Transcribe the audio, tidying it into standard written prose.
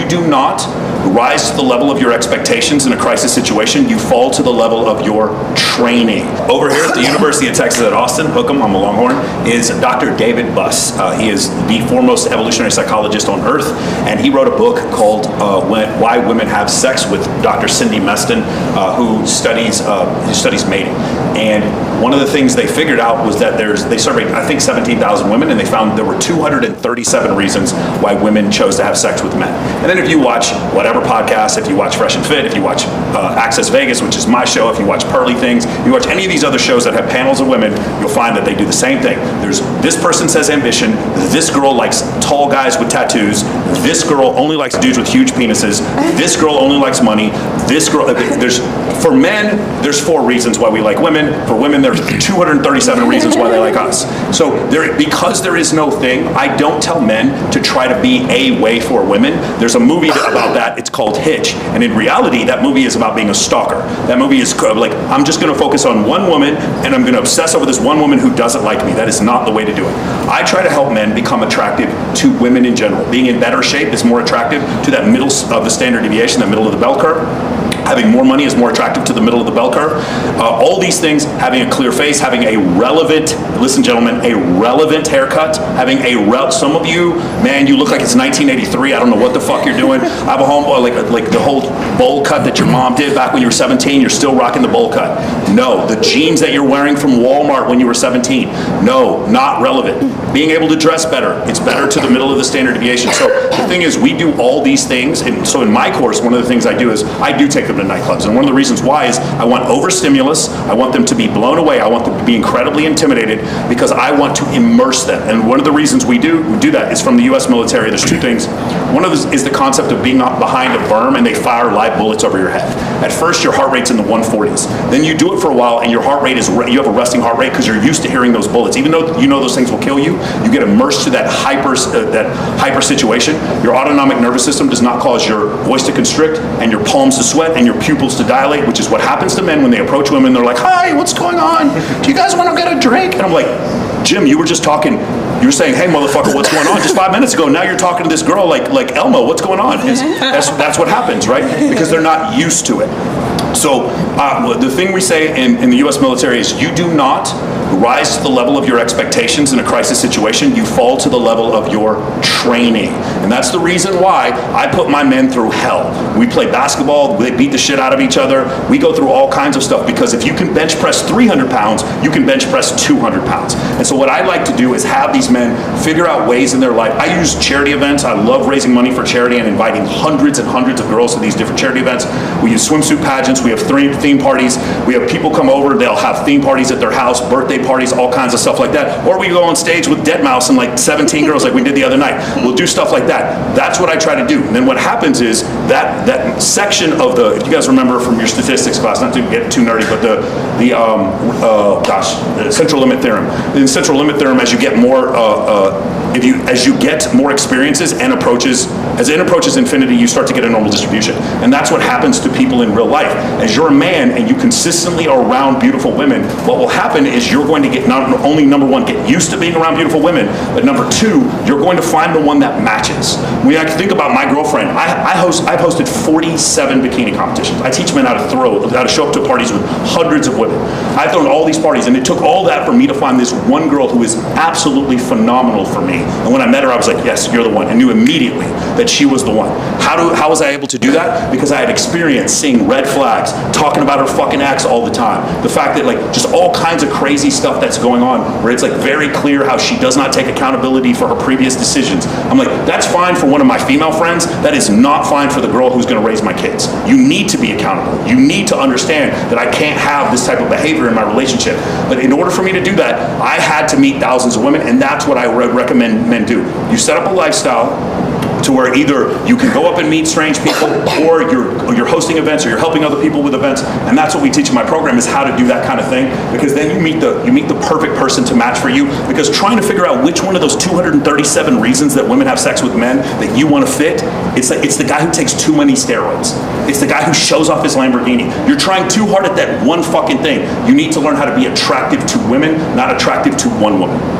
do not rise to the level of your expectations in a crisis situation, you fall to the level of your training. Over here at the University of Texas at Austin, hook 'em, I'm a Longhorn, is Dr. David Buss. He is the foremost evolutionary psychologist on earth, and he wrote a book called Why Women Have Sex with Dr. Cindy Meston, who studies mating. And one of the things they figured out was that they surveyed, I think, 17,000 women, and they found there were 237 reasons why women chose to have sex with men. And then if you watch whatever podcast, if you watch Fresh and Fit, if you watch Access Vegas, which is my show, if you watch Pearly Things, if you watch any of these other shows that have panels of women, you'll find that they do the same thing. There's this person says ambition, this girl likes tall guys with tattoos, this girl only likes dudes with huge penises, this girl only likes money, this girl, for men, there's 4 reasons why we like women. For women, there's 237 reasons why they like us. So because there is no thing, I don't tell men to try to be a way for women. There's a movie about that, it's called Hitch. And in reality, that movie is about being a stalker. That movie is like, I'm just gonna focus on one woman and I'm gonna obsess over this one woman who doesn't like me. That is not the way to do it. I try to help men become attractive to women in general. Being in better shape is more attractive to that middle of the standard deviation, that middle of the bell curve. Having more money is more attractive to the middle of the bell curve. All these things, having a clear face, having a relevant, listen gentlemen, a relevant haircut, having some of you, man, you look like it's 1983, I don't know what the fuck you're doing. I have a home, like the whole bowl cut that your mom did back when you were 17, you're still rocking the bowl cut. No, the jeans that you're wearing from Walmart when you were 17, no, not relevant. Being able to dress better, it's better to the middle of the standard deviation. So the thing is, we do all these things, and so in my course, one of the things I do is, I do take them to nightclubs, and one of the reasons why is I want overstimulus, I want them to be blown away, I want them to be incredibly intimidated, because I want to immerse them. And one of the reasons we do that is from the US military. There's 2 things. One of them is the concept of being behind a berm and they fire live bullets over your head. At first your heart rate's in the 140s. Then you do it for a while and your heart rate you have a resting heart rate because you're used to hearing those bullets. Even though you know those things will kill you, you get immersed to that hyper situation. Your autonomic nervous system does not cause your voice to constrict and your palms to sweat and your pupils to dilate, which is what happens to men when they approach women. They're like, hi, what's going on? Do you guys want to get a drink? And I'm like, Jim, you were just talking, you were saying, hey, motherfucker, what's going on? Just 5 minutes ago. Now you're talking to this girl like Elmo, what's going on? That's what happens, right? Because they're not used to it. So the thing we say in the US military is, you do not rise to the level of your expectations in a crisis situation, you fall to the level of your training. And that's the reason why I put my men through hell. We play basketball, they beat the shit out of each other, we go through all kinds of stuff, because if you can bench press 300 pounds, you can bench press 200 pounds. And so what I like to do is have these men figure out ways in their life. I use charity events, I love raising money for charity and inviting hundreds and hundreds of girls to these different charity events. We use swimsuit pageants, we have theme parties, we have people come over, they'll have theme parties at their house, birthday parties, all kinds of stuff like that. Or we go on stage with Deadmau5 and like 17 girls like we did the other night. We'll do stuff like that. That's what I try to do. And then what happens is that section of if you guys remember from your statistics class, not to get too nerdy, but the central limit theorem. In central limit theorem, as you get more, as you get more experiences and as n approaches infinity, you start to get a normal distribution. And that's what happens to people in real life. As you're a man and you consistently are around beautiful women, what will happen is you're going to get not only, number 1, get used to being around beautiful women, but number 2, you're going to find the one that matches. When I think about my girlfriend, I've hosted 47 bikini competitions. I teach men how to show up to parties with hundreds of women. I've thrown all these parties, and it took all that for me to find this one girl who is absolutely phenomenal for me. And when I met her, I was like, yes, you're the one. I knew immediately that she was the one. How was I able to do that? Because I had experience seeing red flags, talking about her fucking ex all the time. The fact that like just all kinds of crazy stuff that's going on where it's like very clear how she does not take accountability for her previous decisions. I'm like, that's fine for one of my female friends. That is not fine for the girl who's going to raise my kids. You need to be accountable. You need to understand that I can't have this type of behavior in my relationship. But in order for me to do that, I had to meet thousands of women, and that's what I recommend men do. You set up a lifestyle to where either you can go up and meet strange people, or you're hosting events, or you're helping other people with events. And that's what we teach in my program, is how to do that kind of thing, because then you meet the perfect person to match for you. Because trying to figure out which one of those 237 reasons that women have sex with men that you want to fit, it's the guy who takes too many steroids. It's the guy who shows off his Lamborghini. You're trying too hard at that one fucking thing. You need to learn how to be attractive to women, not attractive to one woman.